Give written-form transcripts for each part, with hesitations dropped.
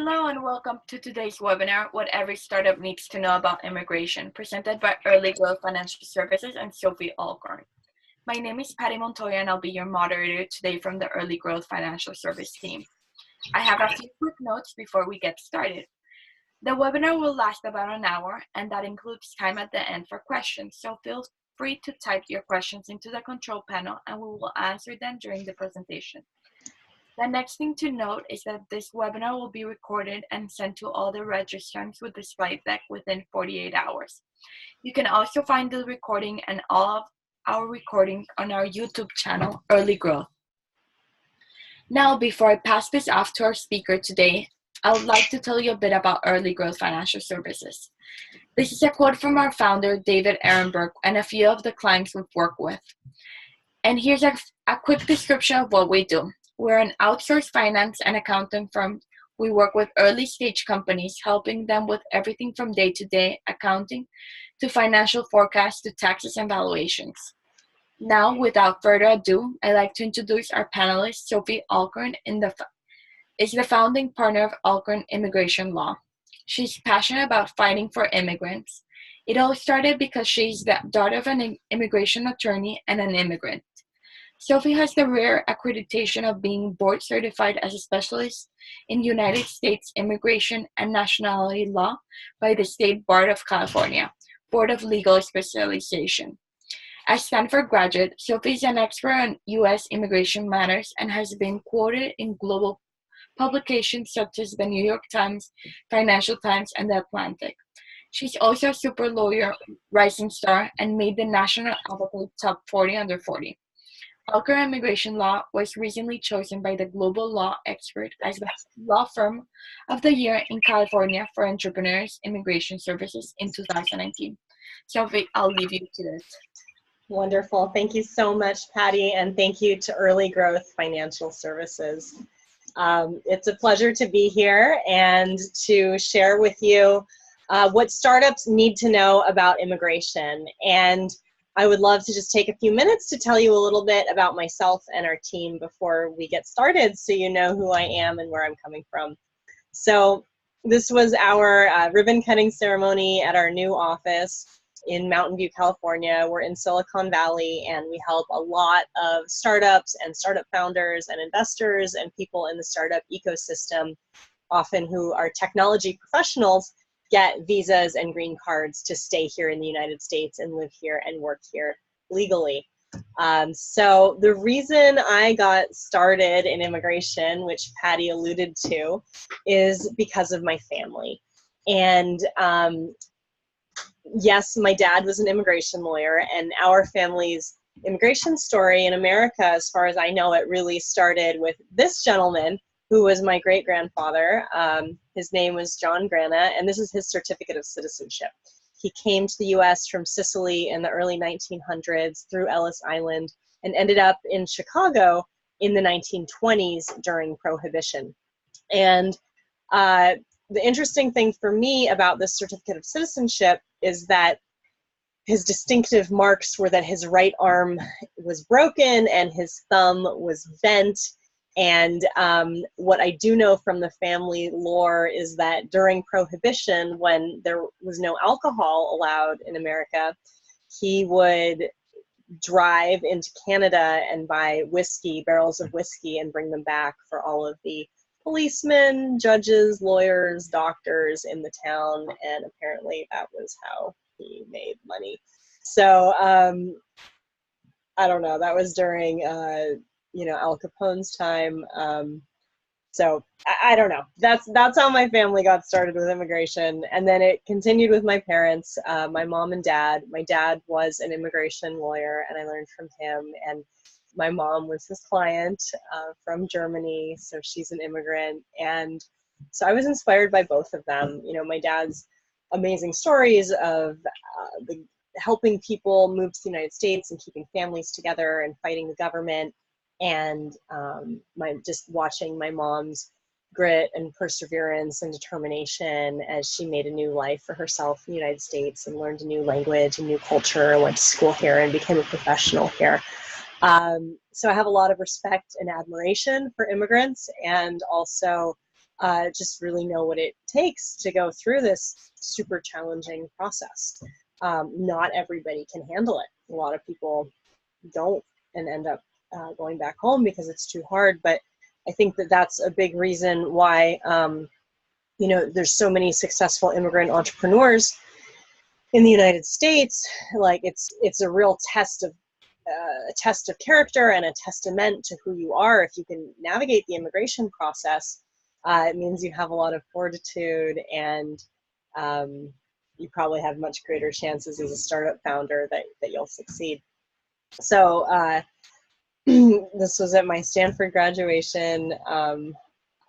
Hello and welcome to today's webinar, What Every Startup Needs to Know About Immigration, presented by Early Growth Financial Services and Sophie Alcorn. My name is Patty Montoya and I'll be your moderator today from the Early Growth Financial Service team. I have a few quick notes before we get started. The webinar will last about an hour and that includes time at the end for questions, so feel free to type your questions into the control panel and we will answer them during the presentation. The next thing to note is that this webinar will be recorded and sent to all the registrants with the slide deck within 48 hours. You can also find the recording and all of our recordings on our YouTube channel, Early Growth. Now, before I pass this off to our speaker today, I would like to tell you a bit about Early Growth Financial Services. This is a quote from our founder, David Ehrenberg, and a few of the clients we've worked with. And here's a quick description of what we do. We're an outsourced finance and accounting firm. We work with early stage companies, helping them with everything from day-to-day accounting to financial forecasts to taxes and valuations. Now, without further ado, I'd like to introduce our panelist, Sophie Alcorn, is the founding partner of Alcorn Immigration Law. She's passionate about fighting for immigrants. It all started because she's the daughter of an immigration attorney and an immigrant. Sophie has the rare accreditation of being board certified as a specialist in United States immigration and nationality law by the State Bar of California, Board of Legal Specialization. As Stanford graduate, Sophie is an expert on U.S. immigration matters and has been quoted in global publications such as the New York Times, Financial Times, and The Atlantic. She's also a super lawyer, rising star, and made the National Advocate Top 40 Under 40. Alcorn Immigration Law was recently chosen by the Global Law Expert as the Law Firm of the Year in California for Entrepreneurs Immigration Services in 2019. Sophie, I'll leave you to this. Wonderful. Thank you so much, Patty, and thank you to Early Growth Financial Services. It's a pleasure to be here and to share with you what startups need to know about immigration. And I would love to just take a few minutes to tell you a little bit about myself and our team before we get started so you know who I am and where I'm coming from. So this was our ribbon cutting ceremony at our new office in Mountain View, California. We're in Silicon Valley and we help a lot of startups and startup founders and investors and people in the startup ecosystem, often who are technology professionals, get visas and green cards to stay here in the United States and live here and work here legally. So the reason I got started in immigration, which Patty alluded to, is because of my family. And yes, my dad was an immigration lawyer, and our family's immigration story in America, as far as I know it, really started with this gentleman, who was my great-grandfather. His name was John Grana, and this is his certificate of citizenship. He came to the US from Sicily in the early 1900s through Ellis Island and ended up in Chicago in the 1920s during Prohibition. And the interesting thing for me about this certificate of citizenship is that his distinctive marks were that his right arm was broken and his thumb was bent. And what I do know from the family lore is that during Prohibition, when there was no alcohol allowed in America, he would drive into Canada and buy whiskey, barrels of whiskey, and bring them back for all of the policemen, judges, lawyers, doctors in the town. And apparently that was how he made money. So I don't know, that was during Al Capone's time. So I don't know. That's how my family got started with immigration. And then it continued with my parents, my mom and dad. My dad was an immigration lawyer and I learned from him. And my mom was his client from Germany. So she's an immigrant. And so I was inspired by both of them. You know, my dad's amazing stories of helping people move to the United States and keeping families together and fighting the government. And just watching my mom's grit and perseverance and determination as she made a new life for herself in the United States and learned a new language, a new culture, went to school here and became a professional here. So I have a lot of respect and admiration for immigrants, and also just really know what it takes to go through this super challenging process. Not everybody can handle it. A lot of people don't and end up going back home because it's too hard. But I think that that's a big reason why, you know, there's so many successful immigrant entrepreneurs in the United States. Like it's a real test of character and a testament to who you are. If you can navigate the immigration process, it means you have a lot of fortitude, and you probably have much greater chances as a startup founder that you'll succeed. So this was at my Stanford graduation.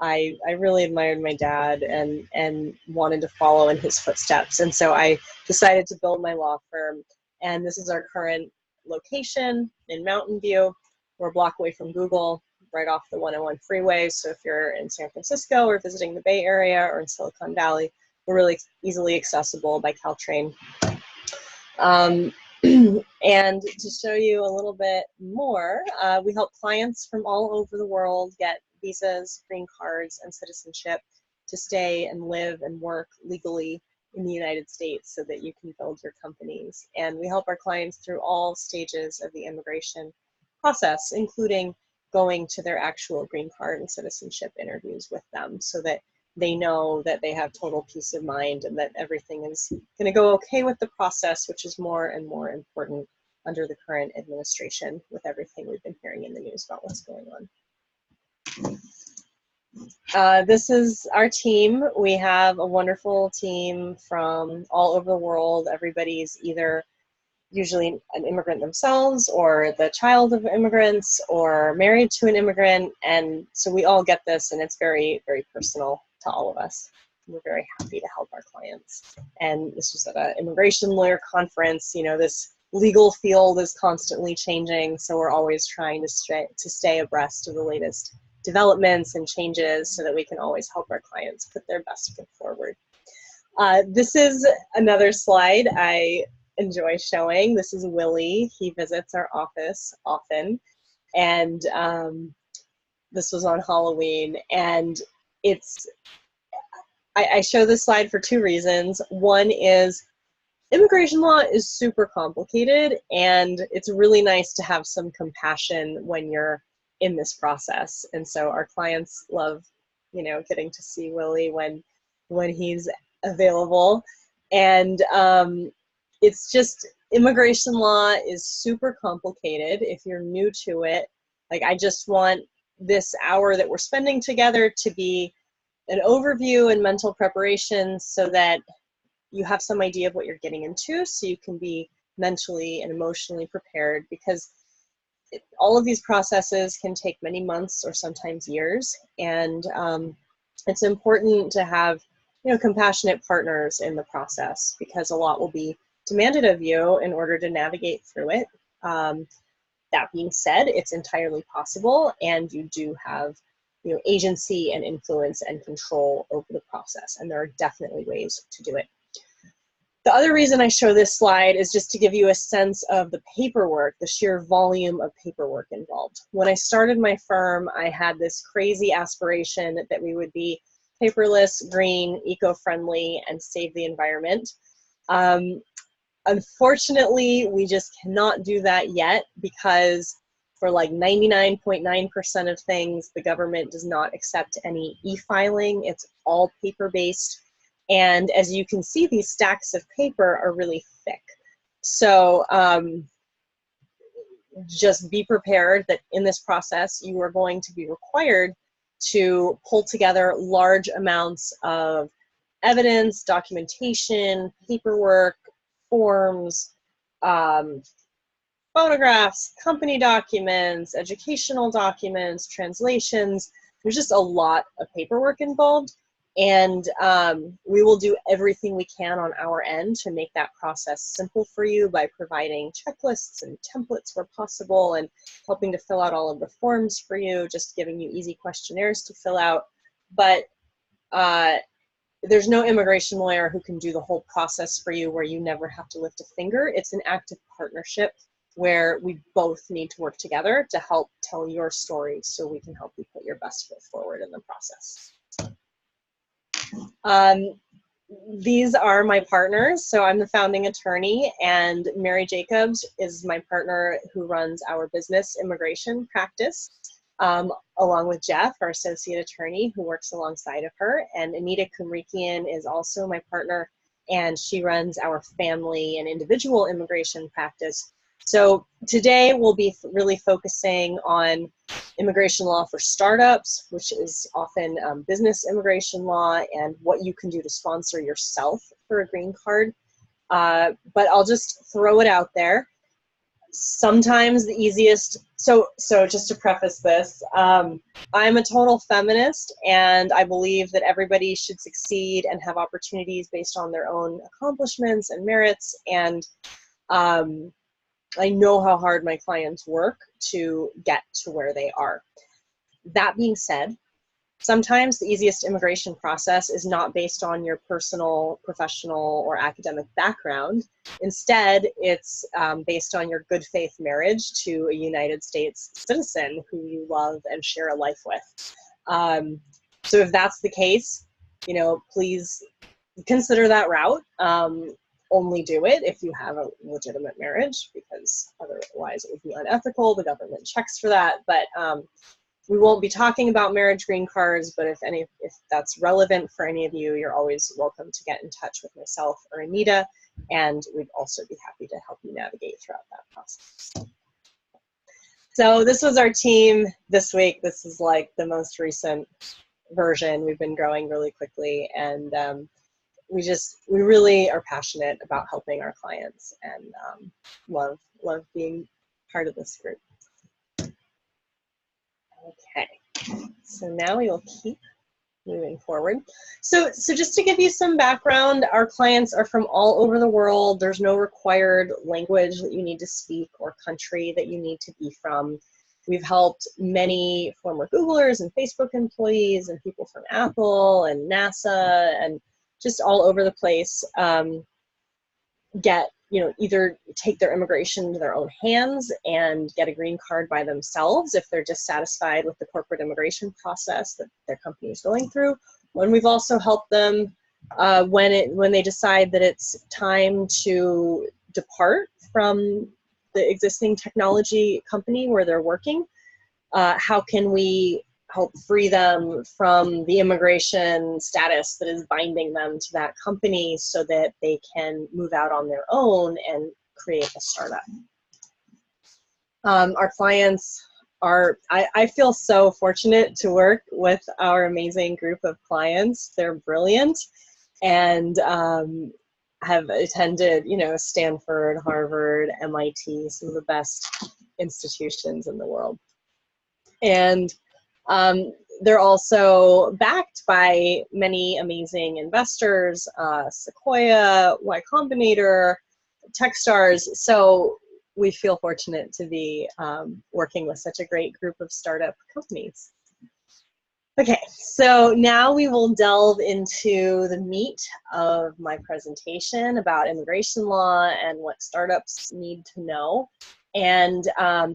I really admired my dad and wanted to follow in his footsteps. And so I decided to build my law firm. And this is our current location in Mountain View. We're a block away from Google, right off the 101 freeway. So if you're in San Francisco or visiting the Bay Area or in Silicon Valley, we're really easily accessible by Caltrain. And to show you a little bit more, we help clients from all over the world get visas, green cards, and citizenship to stay and live and work legally in the United States so that you can build your companies. And we help our clients through all stages of the immigration process, including going to their actual green card and citizenship interviews with them so that they know that they have total peace of mind and that everything is going to go okay with the process, which is more and more important under the current administration with everything we've been hearing in the news about what's going on. This is our team. We have a wonderful team from all over the world. Everybody's either usually an immigrant themselves or the child of immigrants or married to an immigrant. And so we all get this, and it's very, very personal to all of us. We're very happy to help our clients. And this was at an immigration lawyer conference. You know, this legal field is constantly changing, so we're always trying to stay abreast of the latest developments and changes so that we can always help our clients put their best foot forward. This is another slide I enjoy showing. This is Willie. He visits our office often, and this was on Halloween. And I show this slide for two reasons. One is immigration law is super complicated, and it's really nice to have some compassion when you're in this process. And so our clients love, you know, getting to see Willie when he's available. And it's just, immigration law is super complicated if you're new to it. Like, I just want this hour that we're spending together to be an overview and mental preparation so that you have some idea of what you're getting into, so you can be mentally and emotionally prepared, because all of these processes can take many months or sometimes years. And it's important to have, you know, compassionate partners in the process, because a lot will be demanded of you in order to navigate through it. That being said, it's entirely possible, and you do have, you know, agency and influence and control over the process, and there are definitely ways to do it. The other reason I show this slide is just to give you a sense of the paperwork, the sheer volume of paperwork involved. When I started my firm, I had this crazy aspiration that we would be paperless, green, eco-friendly, and save the environment. Unfortunately, we just cannot do that yet, because for like 99.9% of things, the government does not accept any e-filing. It's all paper-based. And as you can see, these stacks of paper are really thick. So just be prepared that in this process, you are going to be required to pull together large amounts of evidence, documentation, paperwork, forms, photographs, company documents, educational documents, translations. There's just a lot of paperwork involved. And we will do everything we can on our end to make that process simple for you by providing checklists and templates where possible, and helping to fill out all of the forms for you, just giving you easy questionnaires to fill out. But there's no immigration lawyer who can do the whole process for you where you never have to lift a finger. It's an active partnership where we both need to work together to help tell your story so we can help you put your best foot forward in the process. These are my partners. So I'm the founding attorney, and Mary Jacobs is my partner who runs our business immigration practice, along with Jeff, our associate attorney, who works alongside of her. And Anita Kumrikian is also my partner, and she runs our family and individual immigration practice. So today we'll be really focusing on immigration law for startups, which is often business immigration law, and what you can do to sponsor yourself for a green card. But I'll just throw it out there. Sometimes the easiest, so just to preface this, I'm a total feminist, and I believe that everybody should succeed and have opportunities based on their own accomplishments and merits. And I know how hard my clients work to get to where they are. That being said, sometimes the easiest immigration process is not based on your personal, professional, or academic background. Instead, it's based on your good faith marriage to a United States citizen who you love and share a life with. So if that's the case, you know, please consider that route. Only do it if you have a legitimate marriage, because otherwise it would be unethical. The government checks for that. But we won't be talking about marriage green cards, but if that's relevant for any of you, you're always welcome to get in touch with myself or Anita, and we'd also be happy to help you navigate throughout that process. So this was our team this week. This is like the most recent version. We've been growing really quickly, and we really are passionate about helping our clients, and love being part of this group. Okay, so now we will keep moving forward. So just to give you some background, our clients are from all over the world. There's no required language that you need to speak or country that you need to be from. We've helped many former Googlers and Facebook employees and people from Apple and NASA and just all over the place either take their immigration into their own hands and get a green card by themselves if they're dissatisfied with the corporate immigration process that their company is going through. And we've also helped them when they decide that it's time to depart from the existing technology company where they're working. How can we help free them from the immigration status that is binding them to that company so that they can move out on their own and create a startup? Our clients are, I feel so fortunate to work with our amazing group of clients. They're brilliant and have attended, Stanford, Harvard, MIT, some of the best institutions in the world. And they're also backed by many amazing investors, Sequoia, Y Combinator, Techstars. So we feel fortunate to be working with such a great group of startup companies. Okay, so now we will delve into the meat of my presentation about immigration law and what startups need to know. And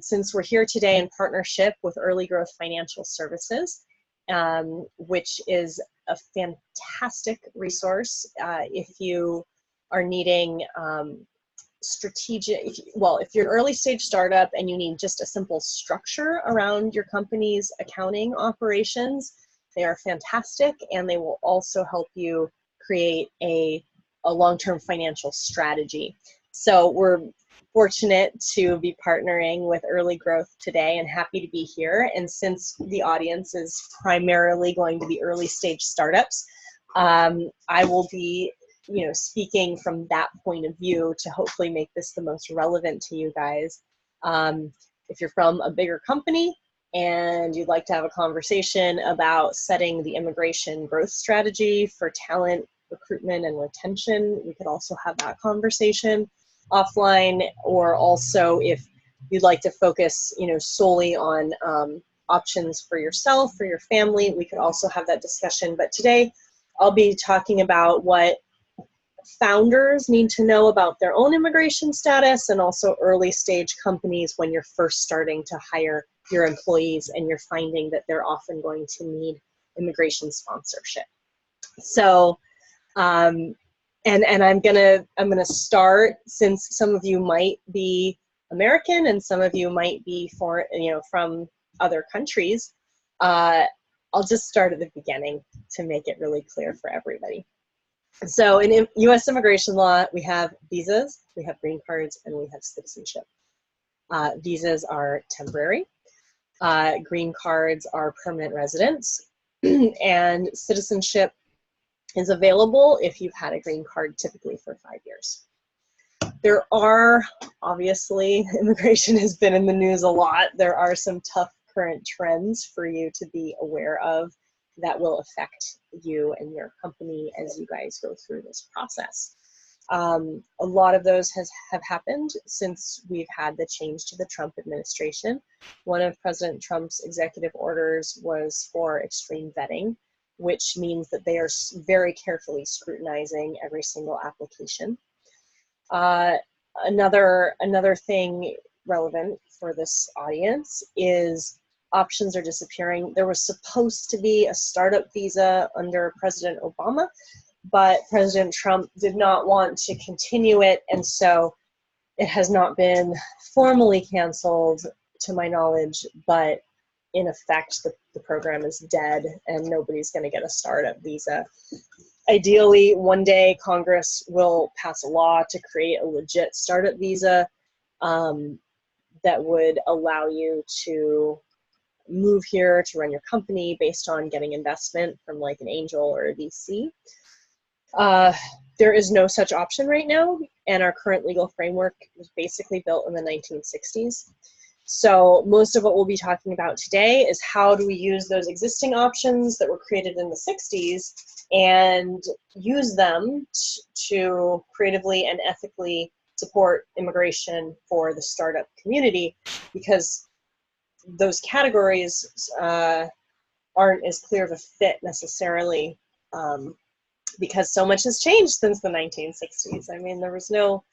since we're here today in partnership with Early Growth Financial Services, which is a fantastic resource if you are needing if you're an early stage startup and you need just a simple structure around your company's accounting operations, they are fantastic, and they will also help you create a long-term financial strategy. So we're fortunate to be partnering with Early Growth today and happy to be here. And since the audience is primarily going to be early stage startups, I will be speaking from that point of view to hopefully make this the most relevant to you guys. If you're from a bigger company and you'd like to have a conversation about setting the immigration growth strategy for talent recruitment and retention, we could also have that conversation offline. Or also if you'd like to focus solely on options for yourself, for your family, we could also have that discussion. But today I'll be talking about what founders need to know about their own immigration status, and also early stage companies when you're first starting to hire your employees and you're finding that they're often going to need immigration sponsorship. So, and I'm gonna start, since some of you might be American and some of you might be from other countries. I'll just start at the beginning to make it really clear for everybody. So in U.S. immigration law, we have visas, we have green cards, and we have citizenship. Visas are temporary. Green cards are permanent residence. And citizenship is available if you've had a green card, typically for 5 years. There are, obviously, immigration has been in the news a lot. There are some tough current trends for you to be aware of that will affect you and your company as you guys go through this process. A lot of those have happened since we've had the change to the Trump administration. One of President Trump's executive orders was for extreme vetting, which means that they are very carefully scrutinizing every single application. Another thing relevant for this audience is options are disappearing. There was supposed to be a startup visa under President Obama, but President Trump did not want to continue it, and so it has not been formally canceled to my knowledge, but in effect the program is dead and nobody's going to get a startup visa. Ideally, one day Congress will pass a law to create a legit startup visa that would allow you to move here to run your company based on getting investment from like an angel or a VC. There is no such option right now, and our current legal framework was basically built in the 1960s. So most of what we'll be talking about today is how do we use those existing options that were created in the 60s and use them to creatively and ethically support immigration for the startup community, because those categories aren't as clear of a fit necessarily, because so much has changed since the 1960s. I mean, there was no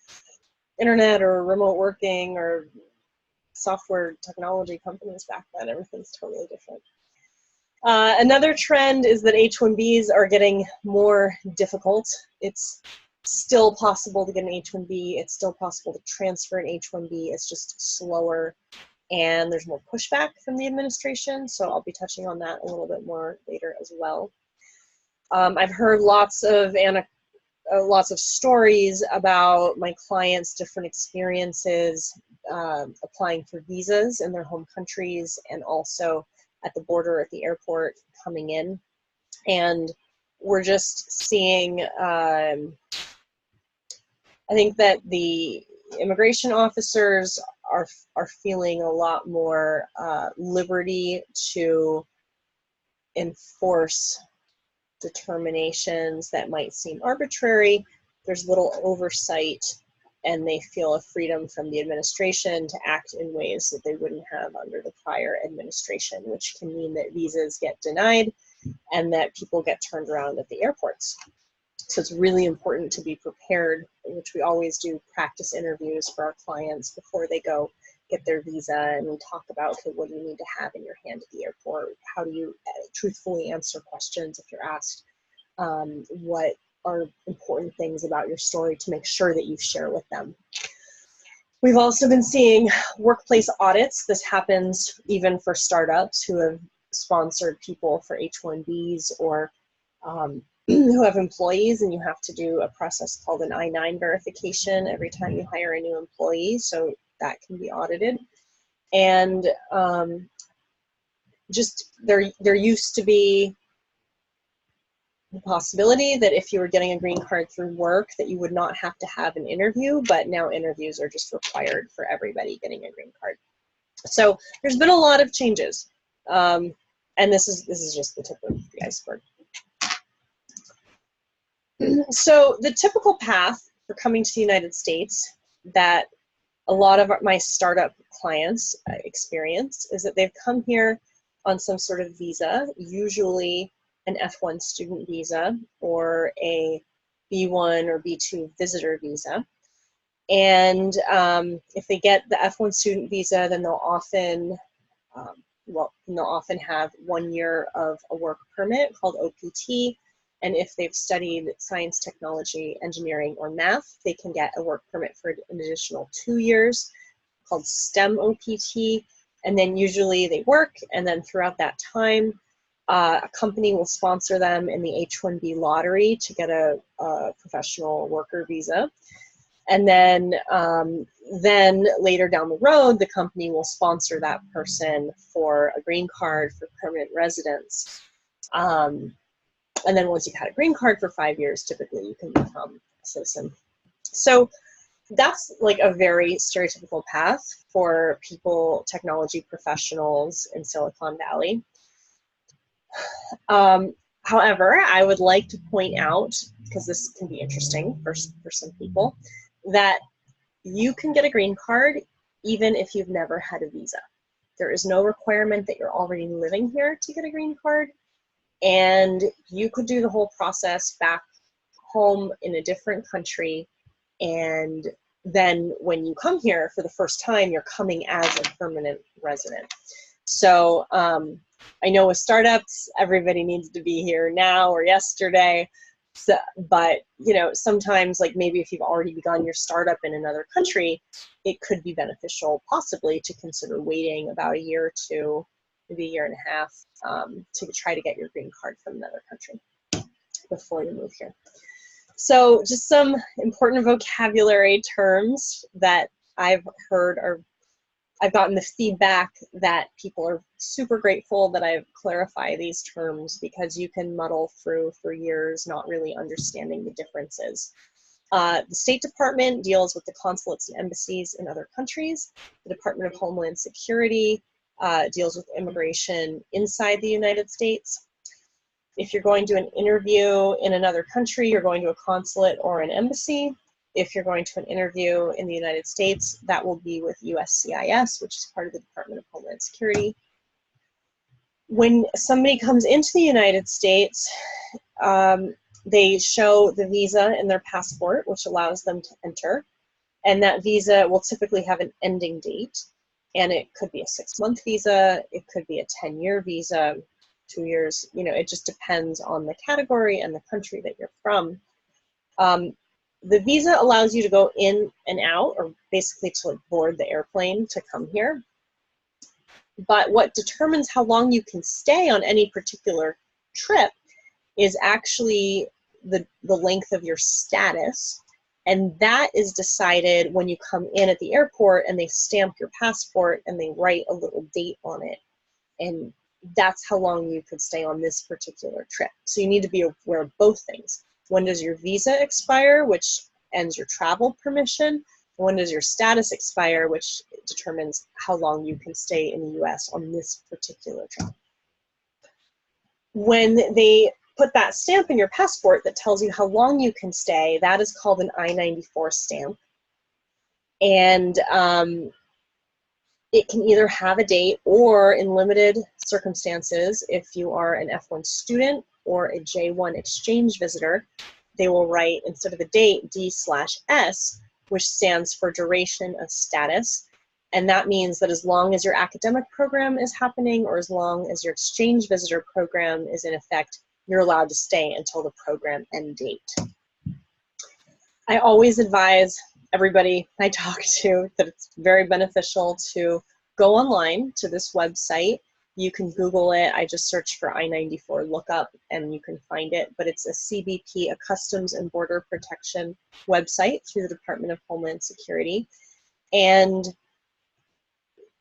internet or remote working or software technology companies back then. Everything's totally different. Another trend is that H-1Bs are getting more difficult. It's still possible to get an H-1B. It's still possible to transfer an H-1B. It's just slower, and there's more pushback from the administration. So I'll be touching on that a little bit more later as well. I've heard lots of stories about my clients' different experiences applying for visas in their home countries and also at the border at the airport coming in. And we're just seeing, I think that the immigration officers are feeling a lot more liberty to enforce determinations that might seem arbitrary. There's little oversight, and they feel a freedom from the administration to act in ways that they wouldn't have under the prior administration, which can mean that visas get denied and that people get turned around at the airports. So it's really important to be prepared, which we always do practice interviews for our clients before they go get their visa, and we talk about, okay, what do you need to have in your hand at the airport? How do you truthfully answer questions if you're asked? What are important things about your story to make sure that you share with them? We've also been seeing workplace audits. This happens even for startups who have sponsored people for H-1Bs or who have employees, and you have to do a process called an I-9 verification every time you hire a new employee, so that can be audited. And just there used to be the possibility that if you were getting a green card through work that you would not have to have an interview, but now interviews are just required for everybody getting a green card. So there's been a lot of changes, and this is just the tip of the iceberg. So the typical path for coming to the United States that a lot of my startup clients experience is that they've come here on some sort of visa, usually an F1 student visa or a B1 or B2 visitor visa. And if they get the F1 student visa, then they'll often have 1 year of a work permit called OPT, And if they've studied science, technology, engineering, or math, they can get a work permit for an additional 2 years called STEM OPT. And then usually they work, and then throughout that time, a company will sponsor them in the H-1B lottery to get a professional worker visa. And then later down the road, the company will sponsor that person for a green card for permanent residence. And then once you've had a green card for 5 years, typically you can become a citizen. So that's like a very stereotypical path for people, technology professionals in Silicon Valley. However, I would like to point out, because this can be interesting for some people, that you can get a green card even if you've never had a visa. There is no requirement that you're already living here to get a green card. And you could do the whole process back home in a different country. And then when you come here for the first time, you're coming as a permanent resident. So I know with startups, everybody needs to be here now or yesterday. So, but you know, sometimes like maybe if you've already begun your startup in another country, it could be beneficial possibly to consider waiting about a year or two, maybe a year and a half, to try to get your green card from another country before you move here. So just some important vocabulary terms that I've heard I've gotten the feedback that people are super grateful that I've clarified these terms, because you can muddle through for years not really understanding the differences. The State Department deals with the consulates and embassies in other countries. The Department of Homeland Security deals with immigration inside the United States. If you're going to an interview in another country, you're going to a consulate or an embassy. If you're going to an interview in the United States, that will be with USCIS, which is part of the Department of Homeland Security. When somebody comes into the United States, they show the visa in their passport, which allows them to enter. And that visa will typically have an ending date. And it could be a 6-month visa, it could be a 10-year visa, 2 years, you know, it just depends on the category and the country that you're from. The visa allows you to go in and out, or basically to like board the airplane to come here. But what determines how long you can stay on any particular trip is actually the length of your status. And that is decided when you come in at the airport and they stamp your passport and they write a little date on it. And that's how long you could stay on this particular trip. So you need to be aware of both things. When does your visa expire, which ends your travel permission? When does your status expire, which determines how long you can stay in the US on this particular trip. When they put that stamp in your passport that tells you how long you can stay, that is called an I-94 stamp. And it can either have a date, or in limited circumstances, if you are an F1 student or a J1 exchange visitor, they will write, instead of a date, D/S, which stands for duration of status. And that means that as long as your academic program is happening, or as long as your exchange visitor program is in effect, you're allowed to stay until the program end date. I always advise everybody I talk to that it's very beneficial to go online to this website. You can Google it. I just searched for I-94 lookup and you can find it, but it's a CBP, a Customs and Border Protection website through the Department of Homeland Security. And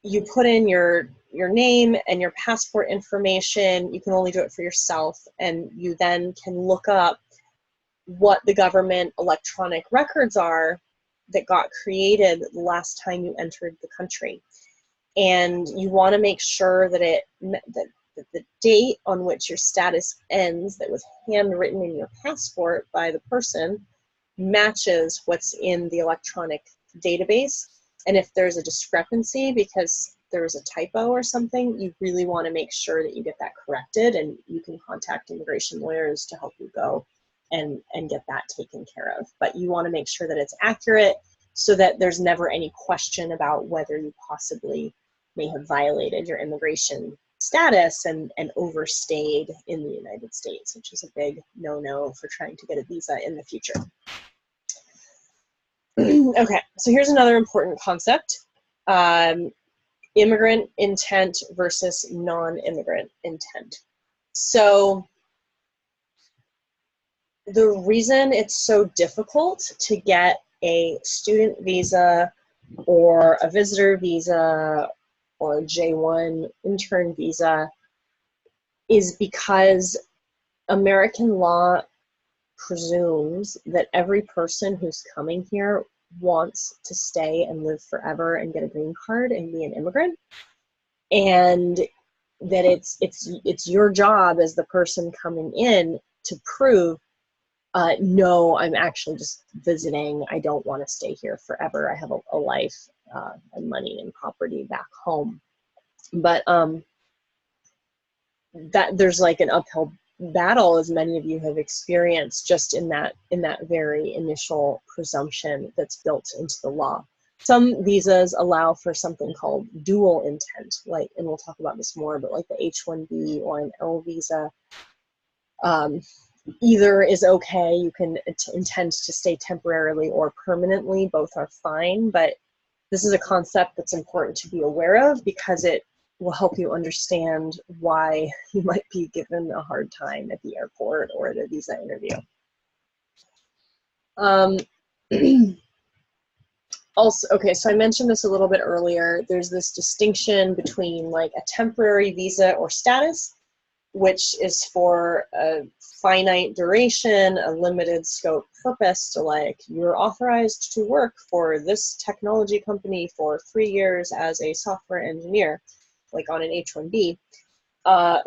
you put in your name and your passport information. You can only do it for yourself, and you then can look up what the government electronic records are that got created the last time you entered the country. And you want to make sure that that the date on which your status ends, that was handwritten in your passport by the person, matches what's in the electronic database. And if there's a discrepancy because there's a typo or something, you really want to make sure that you get that corrected, and you can contact immigration lawyers to help you go and get that taken care of. But you want to make sure that it's accurate so that there's never any question about whether you possibly may have violated your immigration status and overstayed in the United States, which is a big no-no for trying to get a visa in the future. Okay, so here's another important concept. Immigrant intent versus non-immigrant intent. So the reason it's so difficult to get a student visa or a visitor visa or a J1 intern visa is because American law presumes that every person who's coming here wants to stay and live forever and get a green card and be an immigrant, and that it's your job as the person coming in to prove, no, I'm actually just visiting. I don't want to stay here forever. I have a life and money and property back home. But that there's like an uphill battle, as many of you have experienced, just in that very initial presumption that's built into the law. Some visas allow for something called dual intent, like, and we'll talk about this more, but like the H-1B or an L visa, either is okay. You can intend to stay temporarily or permanently. Both are fine, but this is a concept that's important to be aware of because it will help you understand why you might be given a hard time at the airport or at a visa interview. Also, okay, so I mentioned this a little bit earlier. There's this distinction between like a temporary visa or status, which is for a finite duration, a limited scope purpose. So like, you're authorized to work for this technology company for 3 years as a software engineer, like on an H-1B,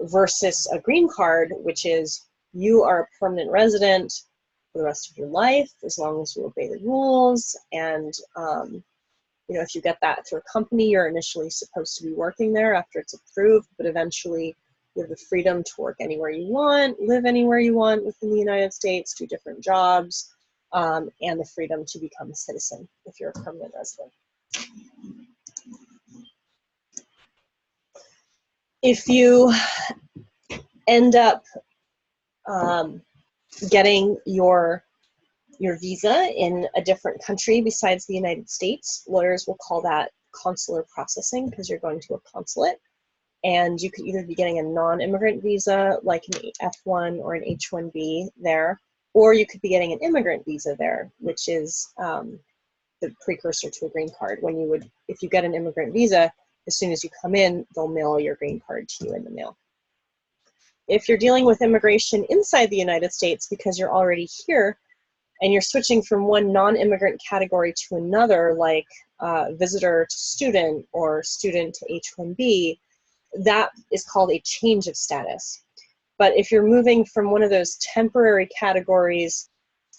versus a green card, which is you are a permanent resident for the rest of your life, as long as you obey the rules. And you know, if you get that through a company, you're initially supposed to be working there after it's approved, but eventually you have the freedom to work anywhere you want, live anywhere you want within the United States, do different jobs, and the freedom to become a citizen if you're a permanent resident. If you end up getting your visa in a different country besides the United States, lawyers will call that consular processing because you're going to a consulate. And you could either be getting a non-immigrant visa like an F1 or an H-1B there, or you could be getting an immigrant visa there, which is the precursor to a green card. When you would, if you get an immigrant visa, as soon as you come in, they'll mail your green card to you in the mail. If you're dealing with immigration inside the United States because you're already here and you're switching from one non-immigrant category to another, like visitor to student or student to H-1B, that is called a change of status. But if you're moving from one of those temporary categories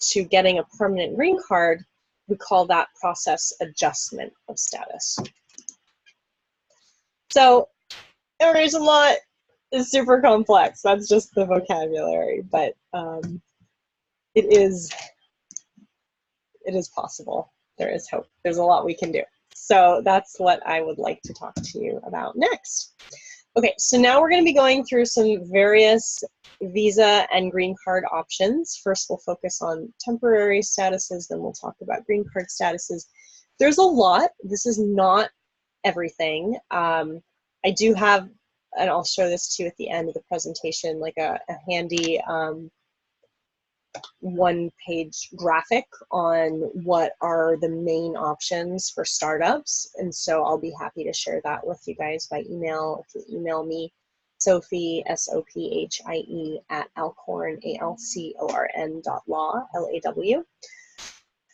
to getting a permanent green card, we call that process adjustment of status. So immigration law is super complex. That's just the vocabulary, but it is possible. There is hope. There's a lot we can do. So that's what I would like to talk to you about next. Okay, so now we're going to be going through some various visa and green card options. First, we'll focus on temporary statuses, then we'll talk about green card statuses. There's a lot. This is not everything. I do have, and I'll show this to you at the end of the presentation, like a handy one-page graphic on what are the main options for startups. And so I'll be happy to share that with you guys by email. If you email me, Sophie, S-O-P-H-I-E, @alcorn, ALCORN.law, L-A-W.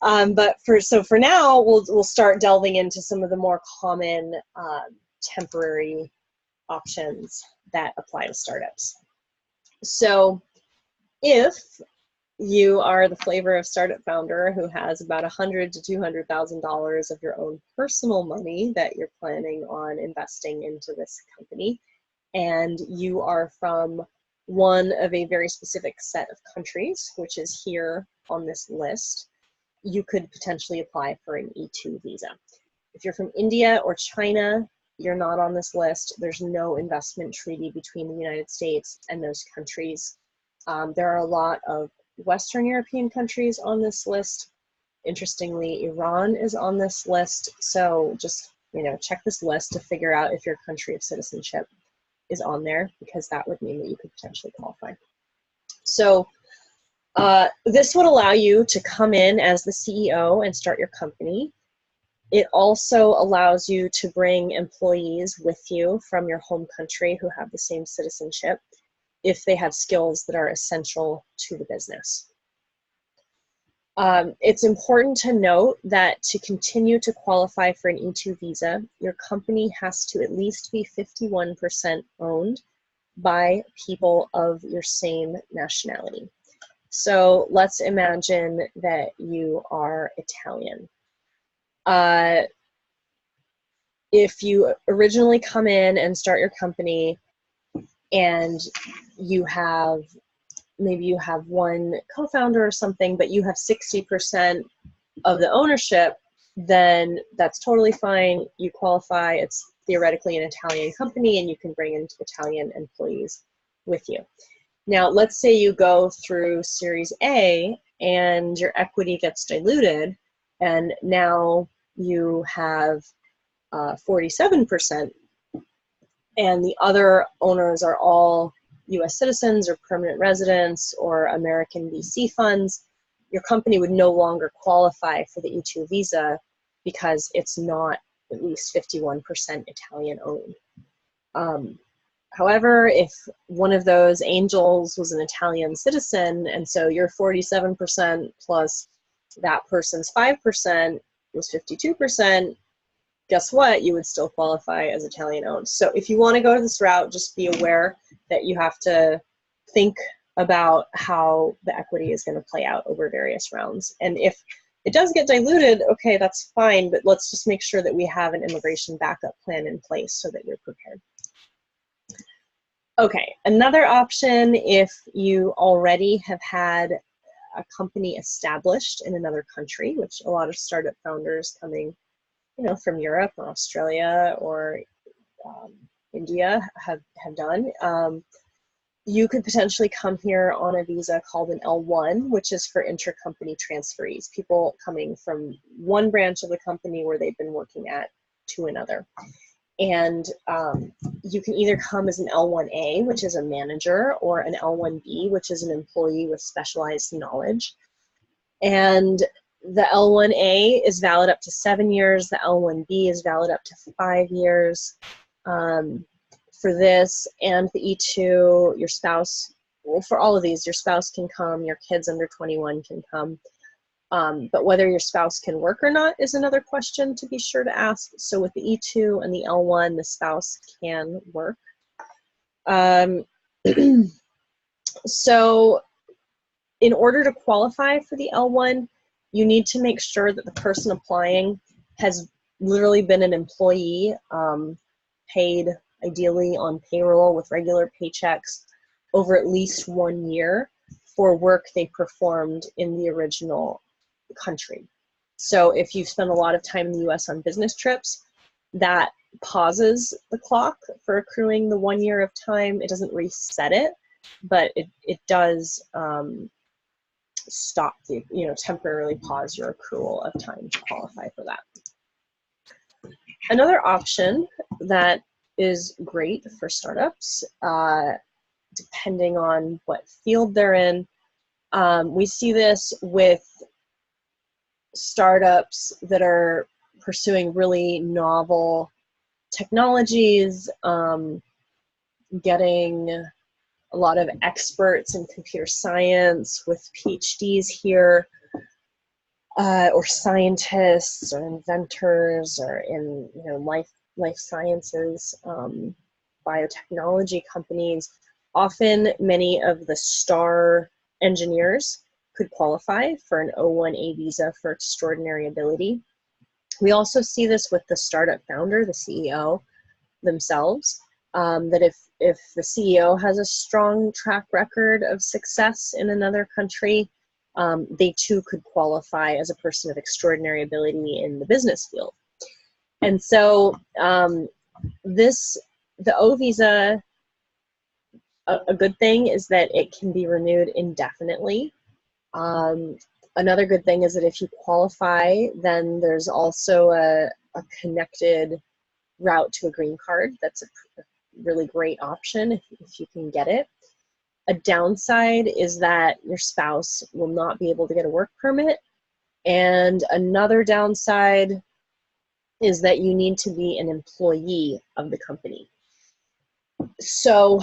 But for now, we'll start delving into some of the more common temporary options that apply to startups. So if you are the flavor of startup founder who has about $100,000 to $200,000 of your own personal money that you're planning on investing into this company, and you are from one of a very specific set of countries, which is here on this list, you could potentially apply for an E2 visa. If you're from India or China, you're not on this list. There's no investment treaty between the United States and those countries. There are a lot of Western European countries on this list. Interestingly, Iran is on this list. So just, check this list to figure out if your country of citizenship is on there, because that would mean that you could potentially qualify. So this would allow you to come in as the CEO and start your company. It also allows you to bring employees with you from your home country who have the same citizenship if they have skills that are essential to the business. It's important to note that to continue to qualify for an E2 visa, your company has to at least be 51% owned by people of your same nationality. So let's imagine that you are Italian. If you originally come in and start your company and maybe you have one co-founder or something, but you have 60% of the ownership, then that's totally fine. You qualify. It's theoretically an Italian company, and you can bring in Italian employees with you. Now, let's say you go through Series A and your equity gets diluted, and now you have 47%, and the other owners are all US citizens or permanent residents or American VC funds. Your company would no longer qualify for the E2 visa because it's not at least 51% Italian owned. However, if one of those angels was an Italian citizen, and so your 47% plus that person's 5% was 52%, guess what? You would still qualify as Italian owned. So if you want to go this route, just be aware that you have to think about how the equity is going to play out over various rounds. And if it does get diluted, okay, that's fine, but let's just make sure that we have an immigration backup plan in place so that you're prepared. Okay, another option, if you already have had a company established in another country, which a lot of startup founders coming from Europe or Australia or India have done, you could potentially come here on a visa called an L1, which is for intercompany transferees, people coming from one branch of the company where they've been working at to another. And you can either come as an L1A, which is a manager, or an L1B, which is an employee with specialized knowledge. And the L1A is valid up to 7 years. The L1B is valid up to 5 years. For this and the E2, your spouse, well, for all of these, your spouse can come, your kids under 21 can come. But whether your spouse can work or not is another question to be sure to ask. So with the E2 and the L1, the spouse can work. So in order to qualify for the L1, you need to make sure that the person applying has literally been an employee, paid ideally on payroll with regular paychecks over at least 1 year for work they performed in the original country. So if you've spent a lot of time in the US on business trips, that pauses the clock for accruing the 1 year of time. It doesn't reset it, but it does stop the, temporarily pause your accrual of time to qualify for that. Another option that is great for startups, depending on what field they're in, we see this with startups that are pursuing really novel technologies, getting a lot of experts in computer science with PhDs here, or scientists or inventors or in life sciences, biotechnology companies. Often many of the star engineers could qualify for an O1A visa for extraordinary ability. We also see this with the startup founder, the CEO themselves, that if the CEO has a strong track record of success in another country, they too could qualify as a person of extraordinary ability in the business field. And so The O visa, a good thing is that it can be renewed indefinitely. Another good thing is that if you qualify, then there's also a connected route to a green card. That's a really great option if you can get it. A downside is that your spouse will not be able to get a work permit. And another downside is that you need to be an employee of the company. So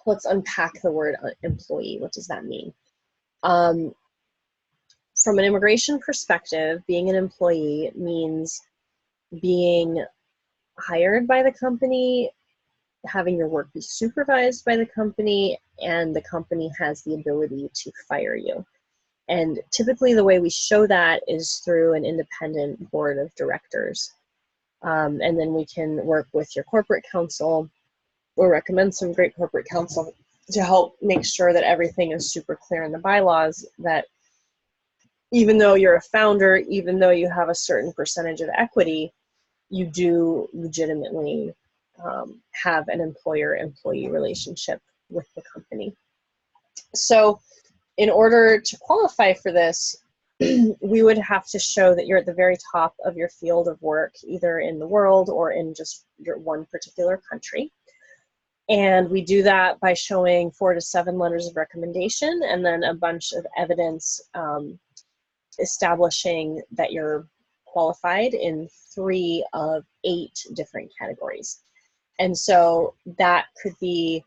let's unpack the word employee. What does that mean? From an immigration perspective, being an employee means being hired by the company, having your work be supervised by the company, and the company has the ability to fire you. And typically the way we show that is through an independent board of directors. And then we can work with your corporate counsel or recommend some great corporate counsel to help make sure that everything is super clear in the bylaws, that even though you're a founder, even though you have a certain percentage of equity, you do legitimately have an employer-employee relationship with the company. So in order to qualify for this, we would have to show that you're at the very top of your field of work, either in the world or in just your one particular country. And we do that by showing 4 to 7 letters of recommendation and then a bunch of evidence establishing that you're qualified in 3 of 8 different categories. And so that could be,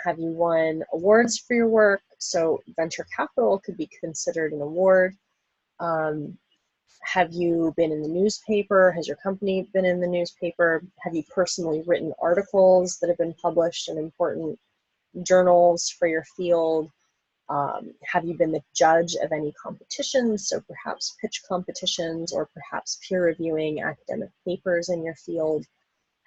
have you won awards for your work? So venture capital could be considered an award. Have you been in the newspaper? Has your company been in the newspaper? Have you personally written articles that have been published in important journals for your field? Have you been the judge of any competitions? So perhaps pitch competitions or perhaps peer reviewing academic papers in your field?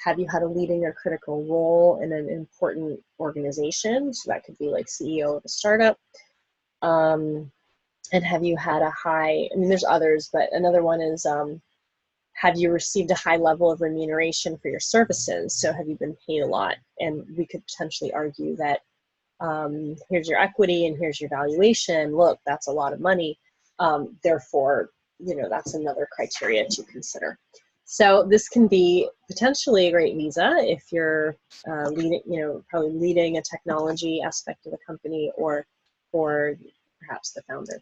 Have you had a leading or critical role in an important organization? So that could be like CEO of a startup. And have you had a high, there's others, but another one is, have you received a high level of remuneration for your services? So have you been paid a lot? And we could potentially argue that here's your equity and here's your valuation. Look, that's a lot of money. Therefore, that's another criteria to consider. So this can be potentially a great visa if you're leading, probably leading a technology aspect of the company or perhaps the founder.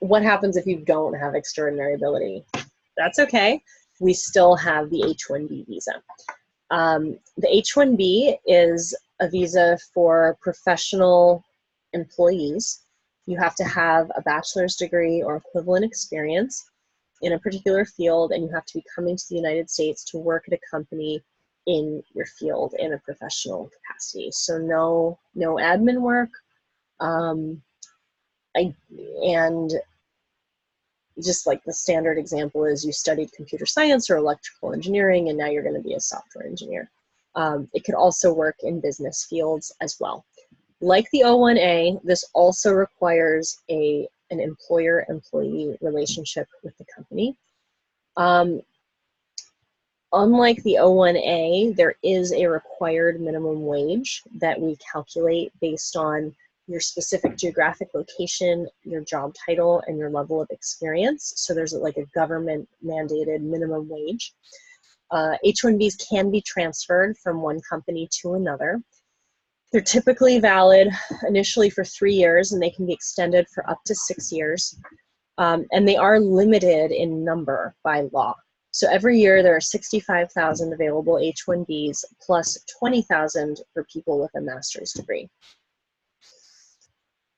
What happens if you don't have extraordinary ability? That's okay. We still have the H-1B visa. The H-1B is a visa for professional employees. You have to have a bachelor's degree or equivalent experience in a particular field, and you have to be coming to the United States to work at a company in your field in a professional capacity. So no admin work. And just like the standard example is you studied computer science or electrical engineering, and now you're going to be a software engineer. It could also work in business fields as well. Like the O-1A, this also requires an employer-employee relationship with the company. Unlike the O-1A, there is a required minimum wage that we calculate based on your specific geographic location, your job title, and your level of experience. So there's like a government mandated minimum wage. H-1Bs can be transferred from one company to another. They're typically valid initially for 3 years, and they can be extended for up to 6 years. And they are limited in number by law. So every year there are 65,000 available H-1Bs plus 20,000 for people with a master's degree.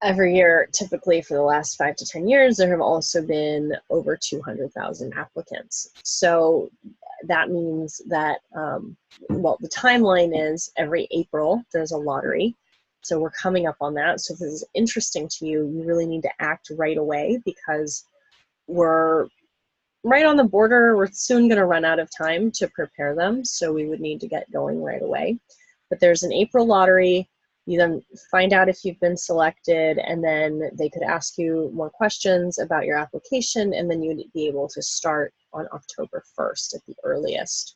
Every year, typically for the last 5 to 10 years, there have also been over 200,000 applicants. So that means that, well, the timeline is every April there's a lottery. So we're coming up on that. So if this is interesting to you, you really need to act right away because we're right on the border. We're soon going to run out of time to prepare them. So we would need to get going right away. But there's an April lottery. You then find out if you've been selected, and then they could ask you more questions about your application, and then you'd be able to start on October 1st at the earliest.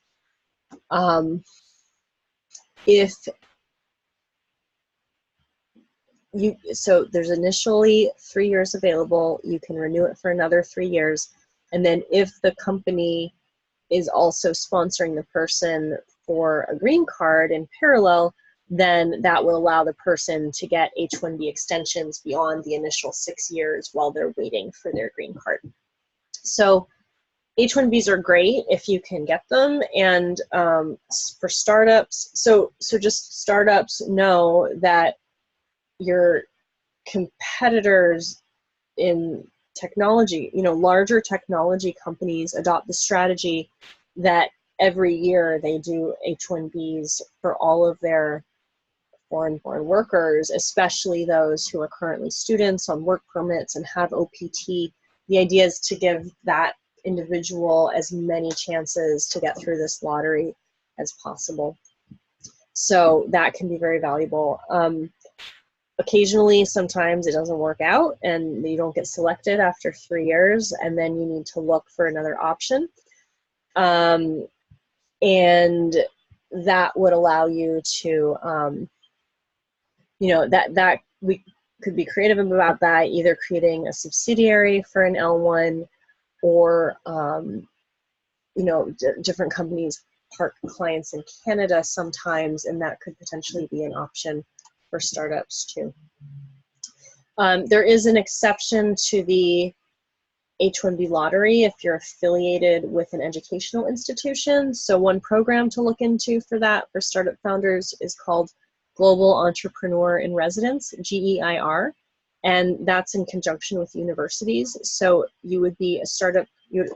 If so there's initially 3 years available, you can renew it for another 3 years, and then if the company is also sponsoring the person for a green card in parallel, then that will allow the person to get H-1B extensions beyond the initial 6 years while they're waiting for their green card. So H-1Bs are great if you can get them, and for startups, so just startups know that your competitors in technology, larger technology companies adopt the strategy that every year they do H-1Bs for all of their foreign-born workers, especially those who are currently students on work permits and have OPT. The idea is to give that individual as many chances to get through this lottery as possible. So that can be very valuable. Occasionally, sometimes it doesn't work out and you don't get selected after 3 years, and then you need to look for another option. And that would allow you to, that we could be creative about that, either creating a subsidiary for an L1 or, different companies park clients in Canada sometimes, and that could potentially be an option for startups too. There is an exception to the H-1B lottery if you're affiliated with an educational institution. So one program to look into for that for startup founders is called Global Entrepreneur in Residence, GEIR, and that's in conjunction with universities. So you would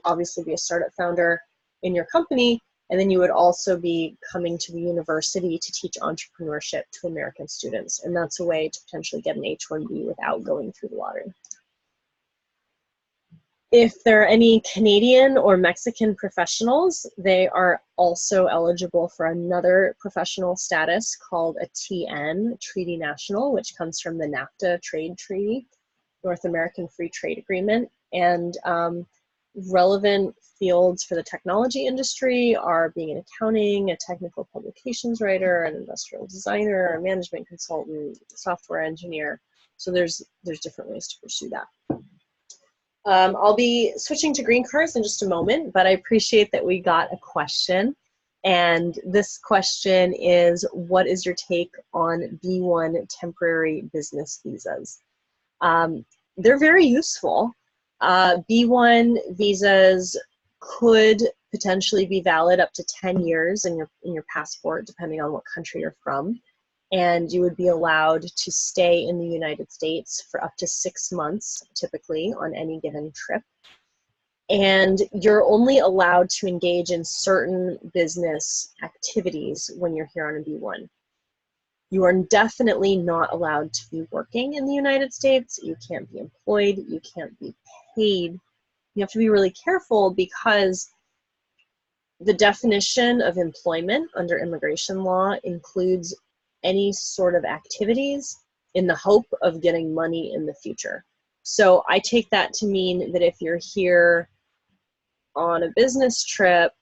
obviously be a startup founder in your company, and then you would also be coming to the university to teach entrepreneurship to American students. And that's a way to potentially get an H-1B without going through the lottery. If there are any Canadian or Mexican professionals, they are also eligible for another professional status called a TN, Treaty National, which comes from the NAFTA trade treaty, North American Free Trade Agreement. And relevant fields for the technology industry are being an accounting, a technical publications writer, an industrial designer, a management consultant, software engineer. So there's different ways to pursue that. I'll be switching to green cards in just a moment, but I appreciate that we got a question. And this question is, what is your take on B1 temporary business visas? They're very useful. B1 visas could potentially be valid up to 10 years in your passport, depending on what country you're from. And you would be allowed to stay in the United States for up to 6 months, typically, on any given trip. And you're only allowed to engage in certain business activities when you're here on a B1. You are definitely not allowed to be working in the United States. You can't be employed. You can't be paid. You have to be really careful because the definition of employment under immigration law includes any sort of activities in the hope of getting money in the future. So I take that to mean that if you're here on a business trip,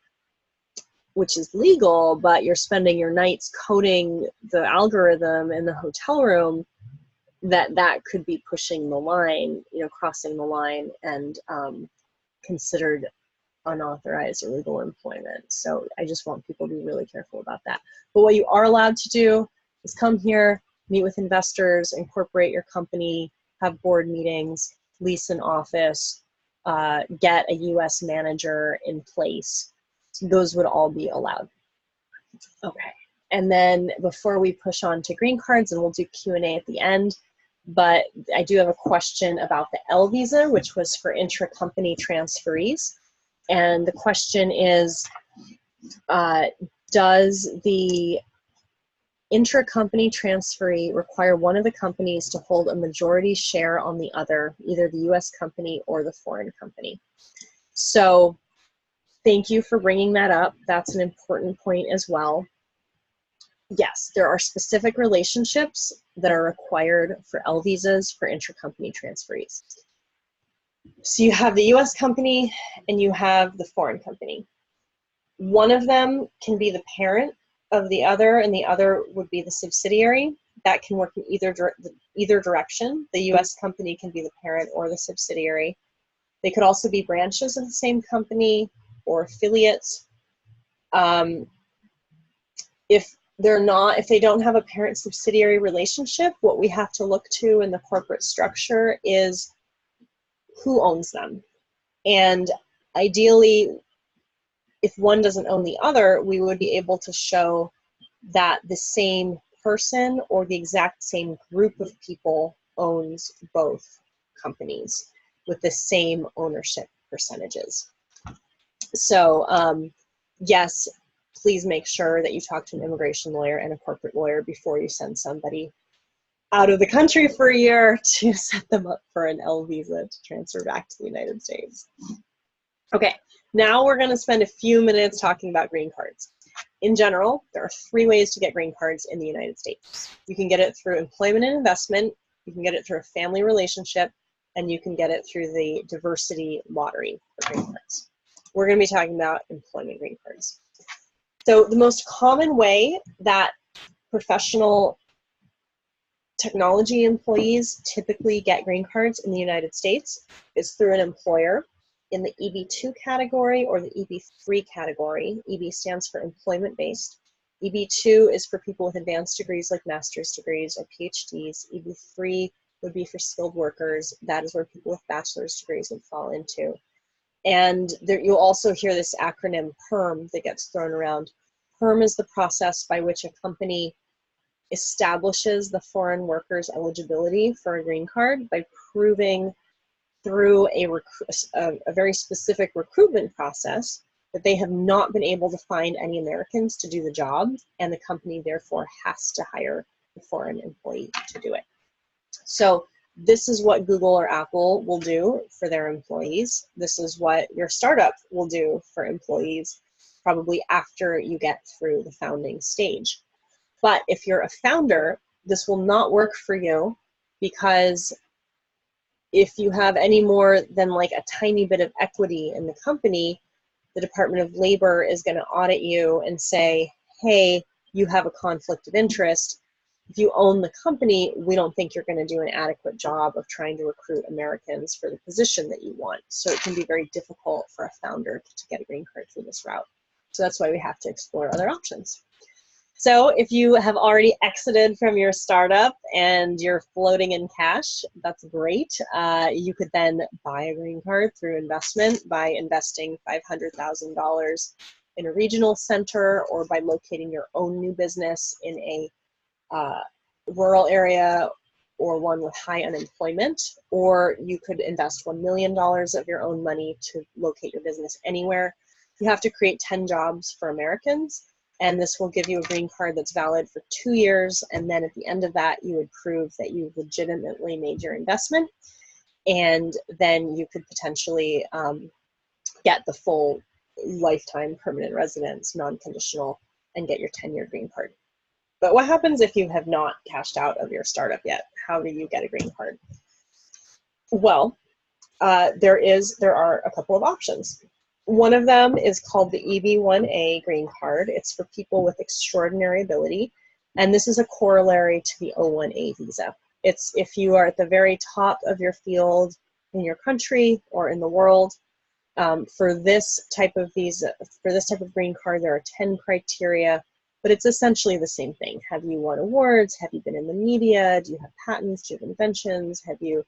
which is legal, but you're spending your nights coding the algorithm in the hotel room, that could be pushing the line, crossing the line and considered unauthorized illegal employment. So I just want people to be really careful about that. But what you are allowed to do is come here, meet with investors, incorporate your company, have board meetings, lease an office, get a US manager in place. Those would all be allowed. Okay. And then before we push on to green cards, and we'll do Q&A at the end, but I do have a question about the L visa, which was for intra-company transferees. And the question is, does the intra-company transferee require one of the companies to hold a majority share on the other, either the US company or the foreign company? So thank you for bringing that up. That's an important point as well. Yes, there are specific relationships that are required for L visas for intra-company transferees. So you have the US company and you have the foreign company. One of them can be the parent of the other, and the other would be the subsidiary. That can work in either direction. The U.S. company can be the parent or the subsidiary. They could also be branches of the same company or affiliates. If they don't have a parent-subsidiary relationship, what we have to look to in the corporate structure is who owns them. And ideally, if one doesn't own the other, we would be able to show that the same person or the exact same group of people owns both companies with the same ownership percentages. So yes, please make sure that you talk to an immigration lawyer and a corporate lawyer before you send somebody out of the country for a year to set them up for an L visa to transfer back to the United States. Okay, now we're going to spend a few minutes talking about green cards. In general, there are 3 ways to get green cards in the United States. You can get it through employment and investment, you can get it through a family relationship, and you can get it through the diversity lottery for green cards. We're going to be talking about employment green cards. So the most common way that professional technology employees typically get green cards in the United States is through an employer in the EB2 category or the EB3 category. EB stands for employment-based. EB2 is for people with advanced degrees like master's degrees or PhDs. EB3 would be for skilled workers. That is where people with bachelor's degrees would fall into. And there, you'll also hear this acronym PERM that gets thrown around. PERM is the process by which a company establishes the foreign worker's eligibility for a green card by proving through a very specific recruitment process that they have not been able to find any Americans to do the job, and the company therefore has to hire the foreign employee to do it. So this is what Google or Apple will do for their employees. This is what your startup will do for employees, probably after you get through the founding stage. But if you're a founder, this will not work for you, because if you have any more than like a tiny bit of equity in the company, the Department of Labor is going to audit you and say, hey, you have a conflict of interest. If you own the company, we don't think you're going to do an adequate job of trying to recruit Americans for the position that you want. So it can be very difficult for a founder to get a green card through this route. So that's why we have to explore other options. So if you have already exited from your startup and you're floating in cash, that's great. You could then buy a green card through investment by investing $500,000 in a regional center, or by locating your own new business in a rural area or one with high unemployment. Or you could invest $1 million of your own money to locate your business anywhere. You have to create 10 jobs for Americans, and this will give you a green card that's valid for 2 years, and then at the end of that, you would prove that you legitimately made your investment, and then you could potentially get the full lifetime permanent residence, non-conditional, and get your 10-year green card. But what happens if you have not cashed out of your startup yet? How do you get a green card? Well, there are a couple of options. One of them is called the EB-1A green card. It's for people with extraordinary ability, and this is a corollary to the O-1A visa. It's if you are at the very top of your field in your country or in the world. For this type of visa, for this type of green card, there are 10 criteria, but it's essentially the same thing. Have you won awards? Have you been in the media? Do you have patents? Do you have inventions? Have you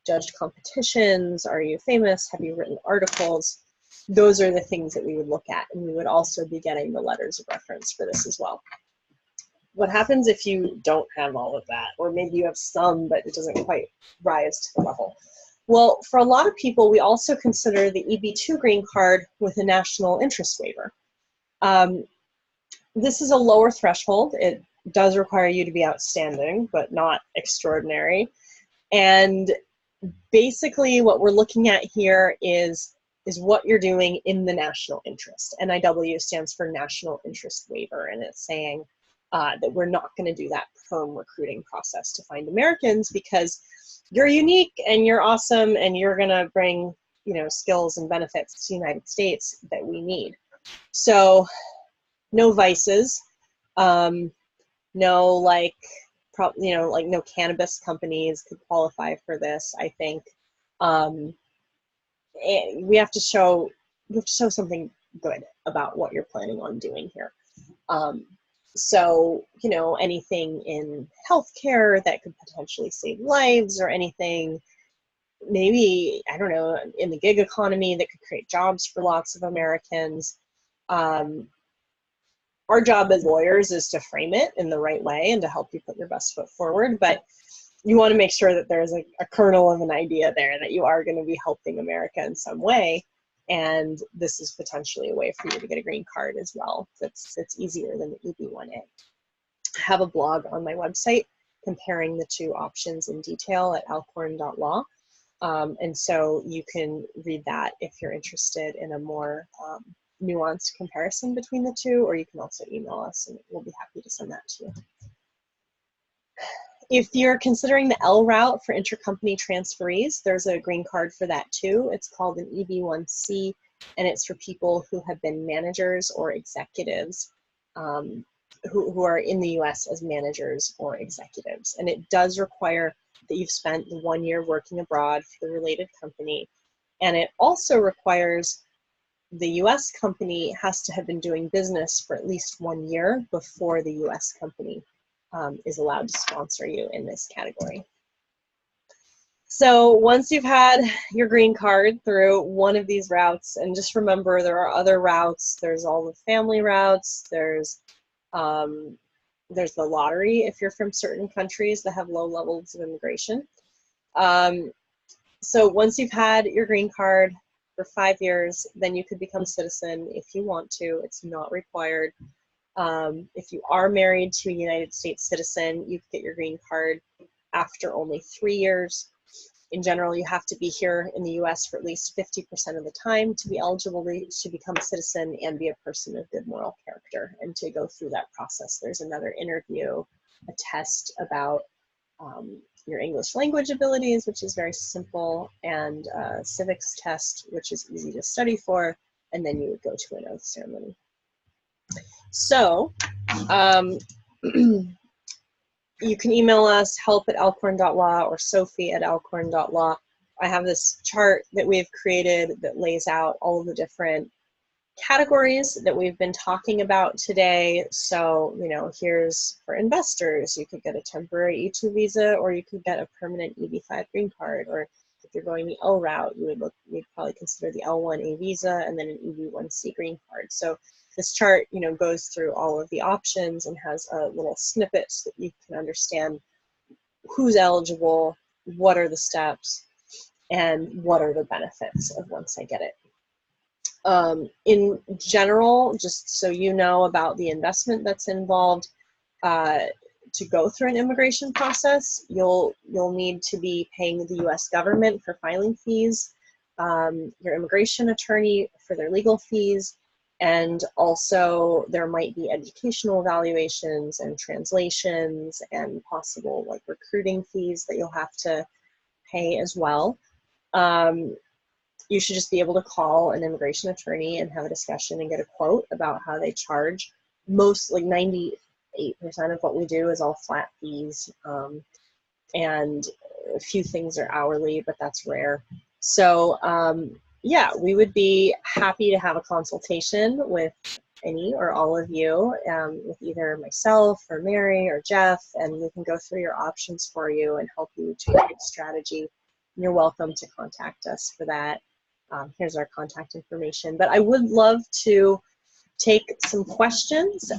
judged competitions? Are you famous? Have you written articles? Those are the things that we would look at, and we would also be getting the letters of reference for this as well. What happens if you don't have all of that, or maybe you have some, but it doesn't quite rise to the level? Well, for a lot of people, we also consider the EB-2 green card with a national interest waiver. This is a lower threshold. It does require you to be outstanding, but not extraordinary. And basically what we're looking at here is what you're doing in the national interest. NIW stands for National Interest Waiver, and it's saying that we're not going to do that perm recruiting process to find Americans because you're unique and you're awesome and you're going to bring, you know, skills and benefits to the United States that we need. So no vices, no like, like no cannabis companies could qualify for this, I think. We have to show something good about what you're planning on doing here. So, anything in healthcare that could potentially save lives, or anything maybe, I don't know, in the gig economy that could create jobs for lots of Americans. Our job as lawyers is to frame it in the right way and to help you put your best foot forward, but you want to make sure that there's a kernel of an idea there, that you are going to be helping America in some way, and this is potentially a way for you to get a green card as well. That's easier than the EB-1A. I have a blog on my website comparing the two options in detail at alcorn.law, and so you can read that if you're interested in a more nuanced comparison between the two, or you can also email us and we'll be happy to send that to you. If you're considering the L route for intercompany transferees, there's a green card for that too. It's called an EB-1C, and it's for people who have been managers or executives, who are in the US as managers or executives. And it does require that you've spent 1 year working abroad for the related company. And it also requires the US company has to have been doing business for at least 1 year before the US company is allowed to sponsor you in this category. So once you've had your green card through one of these routes, and just remember there are other routes, there's all the family routes, there's the lottery if you're from certain countries that have low levels of immigration. So once you've had your green card for 5 years, then you could become a citizen if you want to. It's not required. If you are married to a United States citizen, you can get your green card after only 3 years. In general, you have to be here in the US for at least 50% of the time to be eligible to become a citizen and be a person of good moral character. And to go through that process, there's another interview, a test about your English language abilities, which is very simple, and a civics test, which is easy to study for, and then you would go to an oath ceremony. So you can email us, help@alcorn.law or sophie@alcorn.law. I have this chart that we've created that lays out all of the different categories that we've been talking about today. So, here's for investors, you could get a temporary E2 visa, or you could get a permanent EB-5 green card, or if you're going the L route, you'd probably consider the L1A visa and then an EB-1C green card. So this chart, goes through all of the options and has a little snippet so that you can understand who's eligible, what are the steps, and what are the benefits of once I get it. In general, just so you know about the investment that's involved, to go through an immigration process, you'll need to be paying the US government for filing fees, your immigration attorney for their legal fees, and also there might be educational evaluations and translations and possible recruiting fees that you'll have to pay as well. You should just be able to call an immigration attorney and have a discussion and get a quote about how they charge. Most, 98% of what we do is all flat fees, and a few things are hourly, but that's rare. So yeah, we would be happy to have a consultation with any or all of you, with either myself or Mary or Jeff, and we can go through your options for you and help you to your strategy. You're welcome to contact us for that. Here's our contact information. But I would love to take some questions.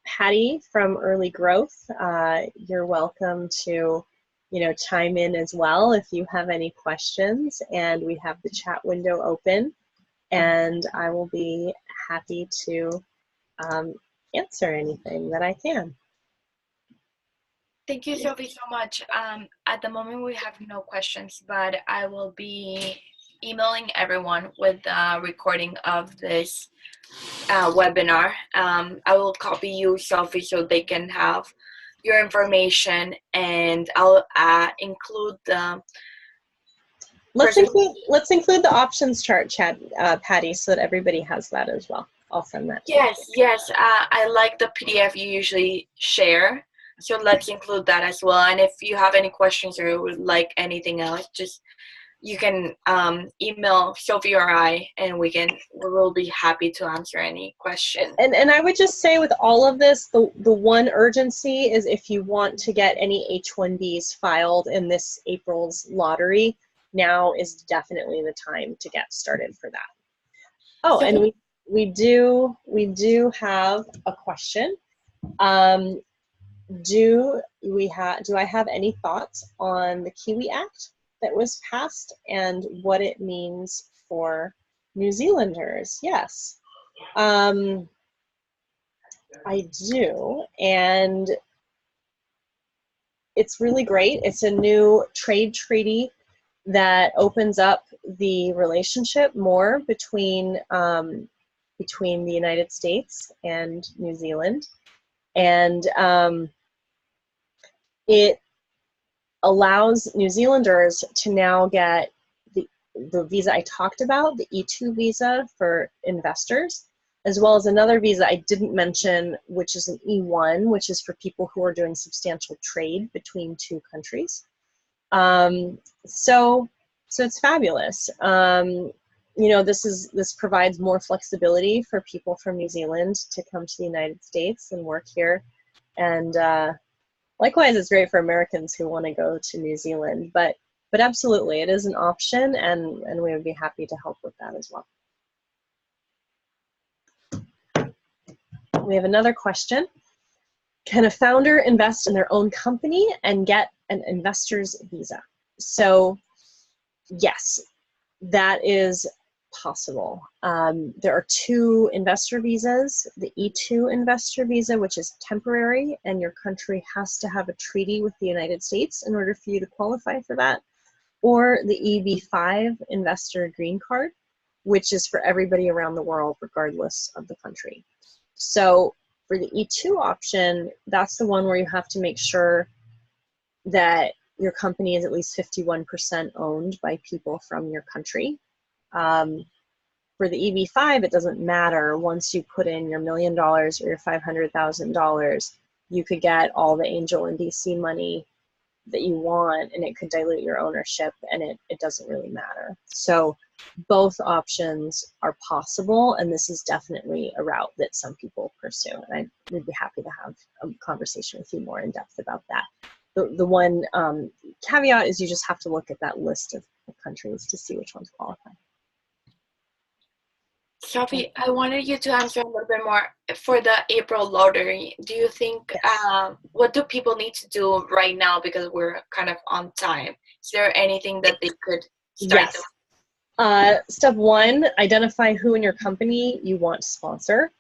Patty from Early Growth, you're welcome to chime in as well if you have any questions. And we have the chat window open, and I will be happy to answer anything that I can. Thank you, Sophie, so much. At the moment, we have no questions, but I will be emailing everyone with the recording of this webinar. I will copy you, Sophie, so they can have your information, and I'll include the Let's include the options chart, Patty, so that everybody has that as well. I'll send that. Yes. I like the PDF you usually share, so let's include that as well. And if you have any questions or would like anything else, just you can email Sophie or I, and we will be happy to answer any question. And I would just say with all of this, the one urgency is if you want to get any H-1Bs filed in this April's lottery, now is definitely the time to get started for that. Oh, so, and we do have a question. Do I have any thoughts on the Kiwi Act that was passed and what it means for New Zealanders? Yes, I do, and it's really great. It's a new trade treaty that opens up the relationship more between the United States and New Zealand, and it allows New Zealanders to now get the visa I talked about, the E2 visa for investors, as well as another visa I didn't mention, which is an E1, which is for people who are doing substantial trade between two countries. So it's fabulous. You know, this provides more flexibility for people from New Zealand to come to the United States and work here, and likewise, it's great for Americans who want to go to New Zealand. But absolutely, it is an option, and we would be happy to help with that as well. We have another question. Can a founder invest in their own company and get an investor's visa? So yes, that is possible. There are two investor visas, the E2 investor visa, which is temporary, and your country has to have a treaty with the United States in order for you to qualify for that, or the EB5 investor green card, which is for everybody around the world, regardless of the country. So for the E2 option, that's the one where you have to make sure that your company is at least 51% owned by people from your country. For the EB5, it doesn't matter. Once you put in your $1 million or your $500,000, you could get all the angel and VC money that you want, and it could dilute your ownership, and it doesn't really matter. So both options are possible, and this is definitely a route that some people pursue. And we'd be happy to have a conversation with you more in depth about that. The one caveat is you just have to look at that list of countries to see which ones qualify. Sophie, I wanted you to answer a little bit more for the April lottery. Do you think, what do people need to do right now, because we're kind of on time? Is there anything that they could start doing? Step one, identify who in your company you want to sponsor.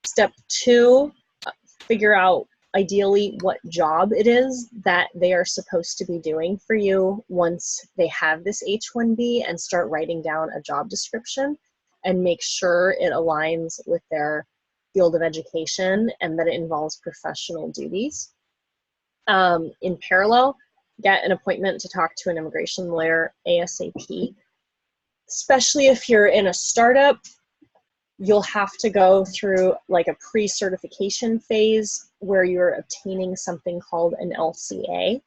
Step two, figure out ideally what job it is that they are supposed to be doing for you once they have this H-1B, and start writing down a job description and make sure it aligns with their field of education and that it involves professional duties. In parallel, get an appointment to talk to an immigration lawyer ASAP. Especially if you're in a startup, you'll have to go through like a pre-certification phase where you're obtaining something called an LCA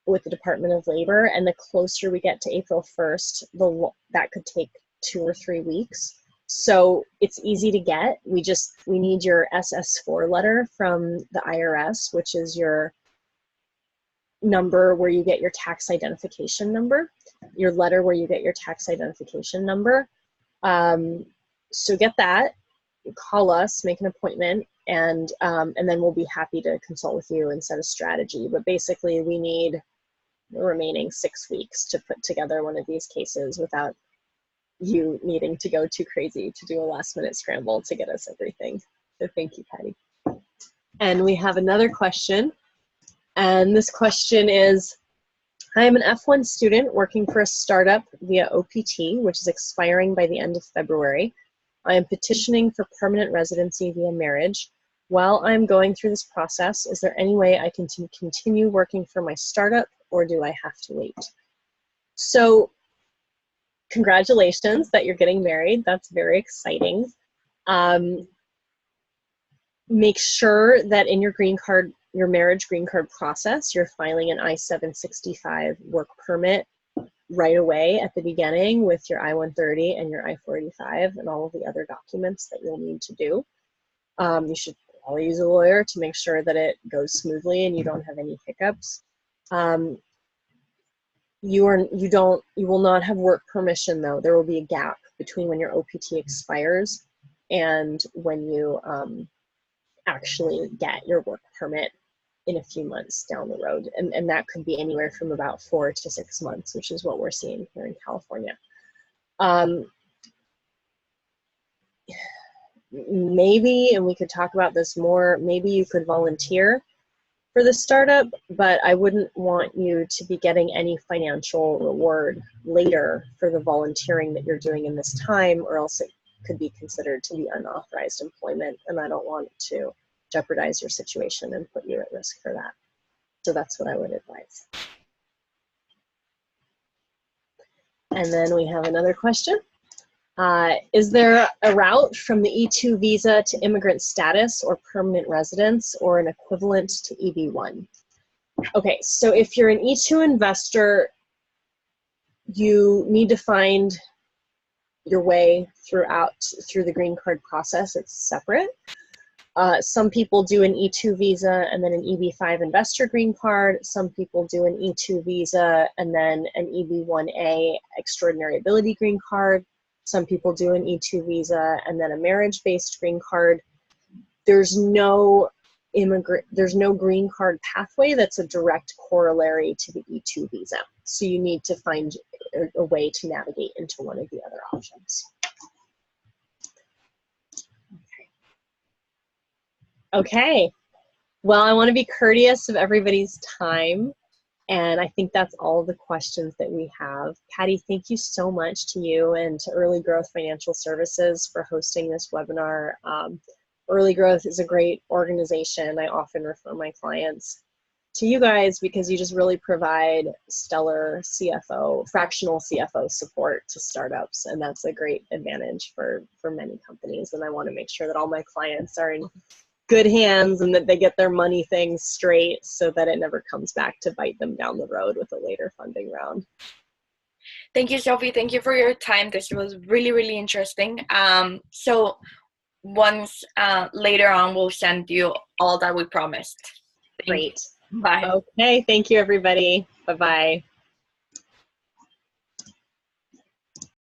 with the Department of Labor, and the closer we get to April 1st, that could take 2 or 3 weeks. So it's easy to get. We need your SS4 letter from the IRS, which is your number where you get your tax identification number, your letter where you get your tax identification number. So get that, call us, make an appointment, and then we'll be happy to consult with you and set a strategy. But basically, we need the remaining 6 weeks to put together one of these cases without you needing to go too crazy to do a last-minute scramble to get us everything. So thank you, Patty. And we have another question. And this question is, I am an F1 student working for a startup via OPT, which is expiring by the end of February. I am petitioning for permanent residency via marriage. While I am going through this process, is there any way I can continue working for my startup, or do I have to wait? So congratulations that you're getting married. That's very exciting. Make sure that in your marriage green card process, you're filing an I-765 work permit right away at the beginning with your I-130 and your I-485 and all of the other documents that you'll need to do. You should probably use a lawyer to make sure that it goes smoothly and you don't have any hiccups. You will not have work permission though. There will be a gap between when your OPT expires and when you actually get your work permit in a few months down the road. And that could be anywhere from about 4 to 6 months, which is what we're seeing here in California. Maybe, and we could talk about this more, maybe you could volunteer for the startup, but I wouldn't want you to be getting any financial reward later for the volunteering that you're doing in this time, or else it could be considered to be unauthorized employment, and I don't want to jeopardize your situation and put you at risk for that. So that's what I would advise. And then we have another question. Is there a route from the E2 visa to immigrant status or permanent residence, or an equivalent to EB1? Okay, so if you're an E2 investor, you need to find your way through the green card process. It's separate. Some people do an E2 visa and then an EB5 investor green card. Some people do an E2 visa and then an EB1A extraordinary ability green card. Some people do an E2 visa and then a marriage-based green card. There's no green card pathway that's a direct corollary to the E2 visa. So you need to find a way to navigate into one of the other options. Okay. Well, I want to be courteous of everybody's time. And I think that's all the questions that we have. Patty, thank you so much to you and to Early Growth Financial Services for hosting this webinar. Early Growth is a great organization. I often refer my clients to you guys because you just really provide stellar fractional CFO support to startups. And that's a great advantage for many companies. And I want to make sure that all my clients are in good hands and that they get their money things straight so that it never comes back to bite them down the road with a later funding round. Thank you, Sophie. Thank you for your time. This was really, really interesting. So once later on, we'll send you all that we promised. Great. Bye. Okay. Thank you, everybody. Bye-bye.